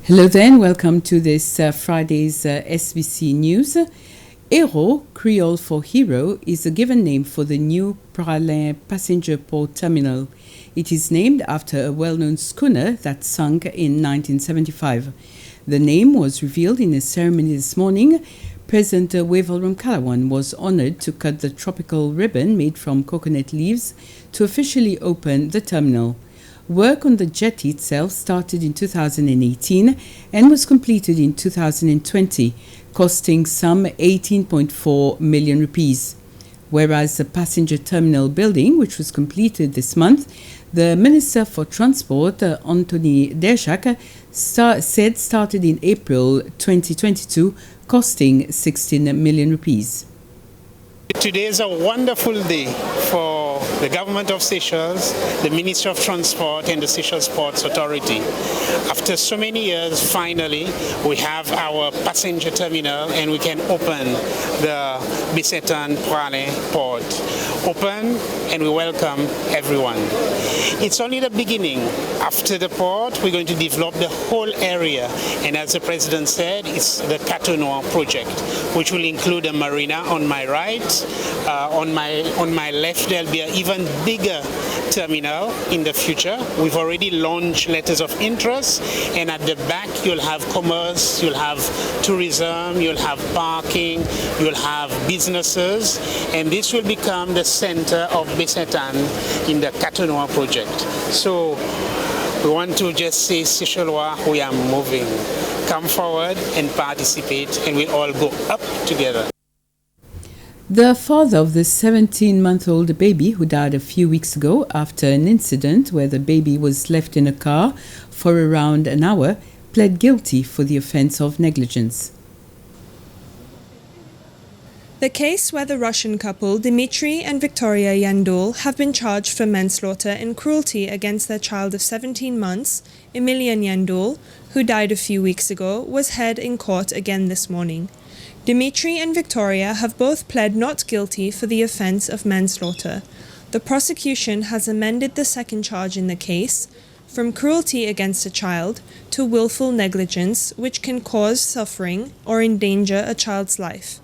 Hello then, welcome to this Friday's SBC News. Héros, Creole for hero, is a given name for the new Praslin passenger port terminal. It is named after a well-known schooner that sunk in 1975. The name was revealed in a ceremony this morning. President Wavelram Calawan was honored to cut the tropical ribbon made from coconut leaves to officially open the terminal. Work on the jetty itself started in 2018 and was completed in 2020, costing some 18.4 million rupees. Whereas the passenger terminal building, which was completed this month, the Minister for Transport, Anthony Dershak, said started in April 2022, costing 16 million rupees. Today is a wonderful day for the government of Seychelles, the Ministry of Transport and the Seychelles Ports Authority. After so many years, finally, we have our passenger terminal and we can open the Bicetan Praslin port. Open and we welcome everyone. It's only the beginning. After the port, we're going to develop the whole area. And as the President said, it's the Catenoir project, which will include a marina on my right. On my left, there'll be an even bigger terminal in the future. We've already launched letters of interest, and at the back you'll have commerce, you'll have tourism, you'll have parking, you'll have businesses, and this will become the center of Bicetan in the Catenoir project. So we want to just say, Seychellois, we are moving. Come forward and participate, and we'll all go up together. The father of the 17-month-old baby who died a few weeks ago after an incident where the baby was left in a car for around an hour pled guilty for the offense of negligence. The case where the Russian couple Dmitry and Victoria Yandul have been charged for manslaughter and cruelty against their child of 17 months, Emilian Yandul, who died a few weeks ago, was heard in court again this morning. Dmitry and Victoria have both pled not guilty for the offence of manslaughter. The prosecution has amended the second charge in the case from cruelty against a child to willful negligence, which can cause suffering or endanger a child's life.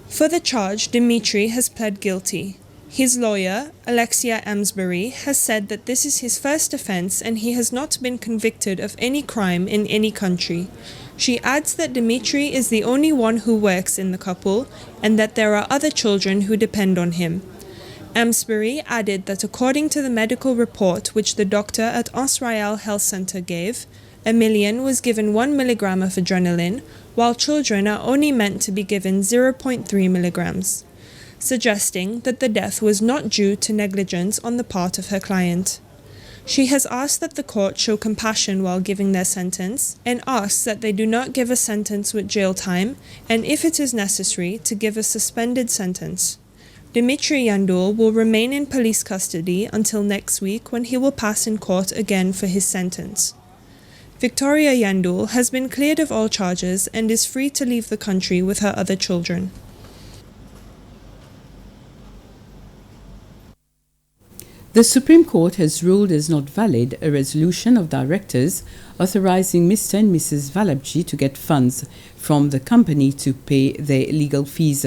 For the charge, Dmitry has pled guilty. His lawyer, Alexia Amsbury, has said that this is his first offence and he has not been convicted of any crime in any country. She adds that Dmitry is the only one who works in the couple and that there are other children who depend on him. Amsbury added that according to the medical report which the doctor at Anse Royal Health Centre gave, Emilian was given 1 milligram of adrenaline, while children are only meant to be given 0.3 milligrams, suggesting that the death was not due to negligence on the part of her client. She has asked that the court show compassion while giving their sentence and asks that they do not give a sentence with jail time and, if it is necessary, to give a suspended sentence. Dmitry Yandul will remain in police custody until next week when he will pass in court again for his sentence. Victoria Yandul has been cleared of all charges and is free to leave the country with her other children. The Supreme Court has ruled as not valid a resolution of directors authorizing Mr. and Mrs. Valabji to get funds from the company to pay their legal fees.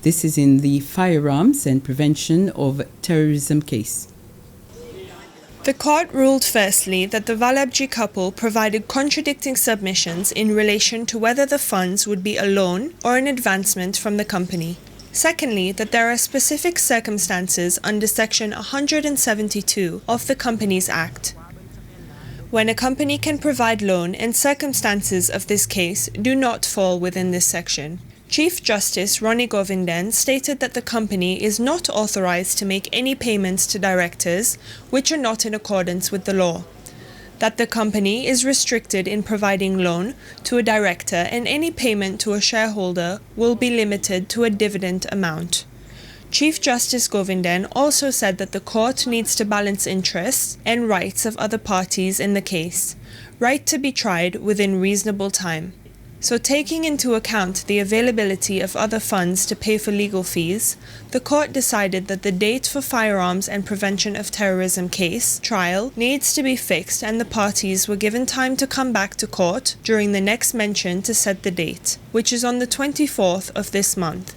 This is in the Firearms and Prevention of Terrorism case. The court ruled firstly that the Valabji couple provided contradicting submissions in relation to whether the funds would be a loan or an advancement from the company. Secondly, that there are specific circumstances under Section 172 of the Companies Act, when a company can provide loan, and circumstances of this case do not fall within this section. Chief Justice Ronnie Govindan stated that the company is not authorized to make any payments to directors which are not in accordance with the law, that the company is restricted in providing loan to a director and any payment to a shareholder will be limited to a dividend amount. Chief Justice Govindan also said that the court needs to balance interests and rights of other parties in the case, right to be tried within reasonable time. So, taking into account the availability of other funds to pay for legal fees, the court decided that the date for Firearms and Prevention of Terrorism case trial needs to be fixed, and the parties were given time to come back to court during the next mention to set the date, which is on the 24th of this month.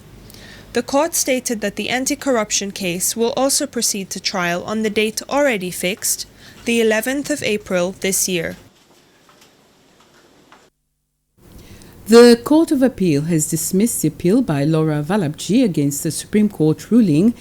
The court stated that the anti-corruption case will also proceed to trial on the date already fixed, the 11th of April this year. The Court of Appeal has dismissed the appeal by Laura Valabji against the Supreme Court ruling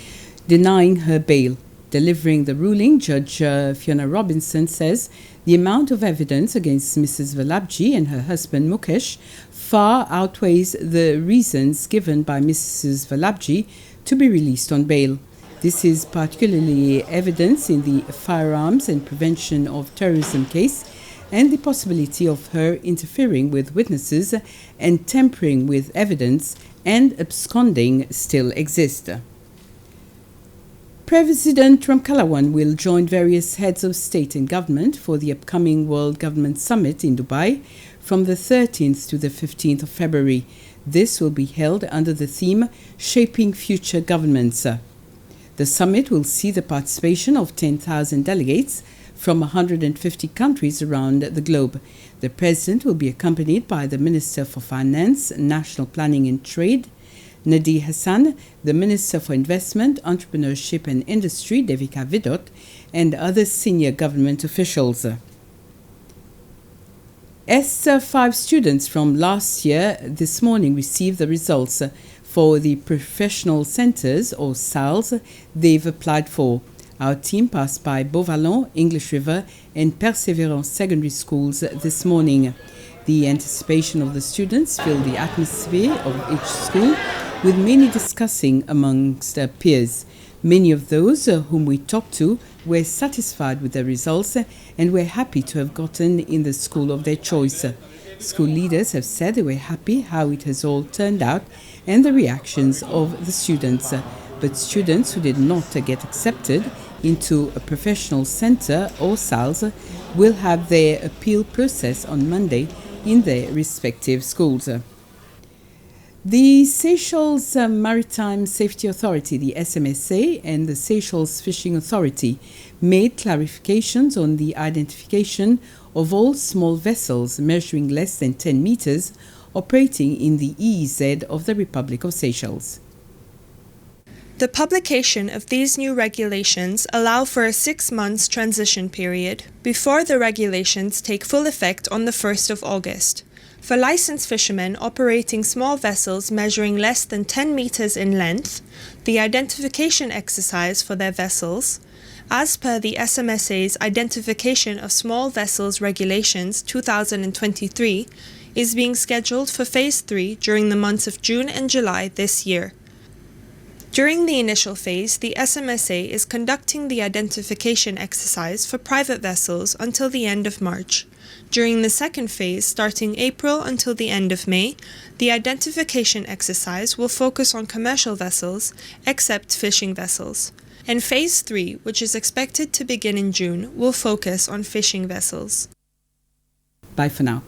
denying her bail. Delivering the ruling, Judge Fiona Robinson says the amount of evidence against Mrs. Valabji and her husband Mukesh far outweighs the reasons given by Mrs. Valabji to be released on bail. This is particularly evident in the Firearms and Prevention of Terrorism case, and the possibility of her interfering with witnesses and tampering with evidence and absconding still exist. President Ramkalawan will join various heads of state and government for the upcoming World Government Summit in Dubai from the 13th to the 15th of February. This will be held under the theme Shaping Future Governments. The summit will see the participation of 10,000 delegates from 150 countries around the globe. The President will be accompanied by the Minister for Finance, National Planning and Trade, Nadi Hassan, the Minister for Investment, Entrepreneurship and Industry, Devika Vidot, and other senior government officials. As 5 students from last year this morning received the results for the professional centres, or SALs, they've applied for. Our team passed by Beauvalon, English River and Perseverance secondary schools this morning. The anticipation of the students filled the atmosphere of each school, with many discussing amongst their peers. Many of those whom we talked to were satisfied with the results and were happy to have gotten in the school of their choice. School leaders have said they were happy how it has all turned out and the reactions of the students. But students who did not get accepted into a professional centre or SALs will have their appeal process on Monday in their respective schools. The Seychelles Maritime Safety Authority, the SMSA, and the Seychelles Fishing Authority made clarifications on the identification of all small vessels measuring less than 10 meters operating in the EEZ of the Republic of Seychelles. The publication of these new regulations allow for a 6-month transition period before the regulations take full effect on the 1st of August. For licensed fishermen operating small vessels measuring less than 10 meters in length, the identification exercise for their vessels, as per the SMSA's Identification of Small Vessels Regulations 2023, is being scheduled for Phase 3 during the months of June and July this year. During the initial phase, the SMSA is conducting the identification exercise for private vessels until the end of March. During the second phase, starting April until the end of May, the identification exercise will focus on commercial vessels, except fishing vessels. And Phase 3, which is expected to begin in June, will focus on fishing vessels. Bye for now.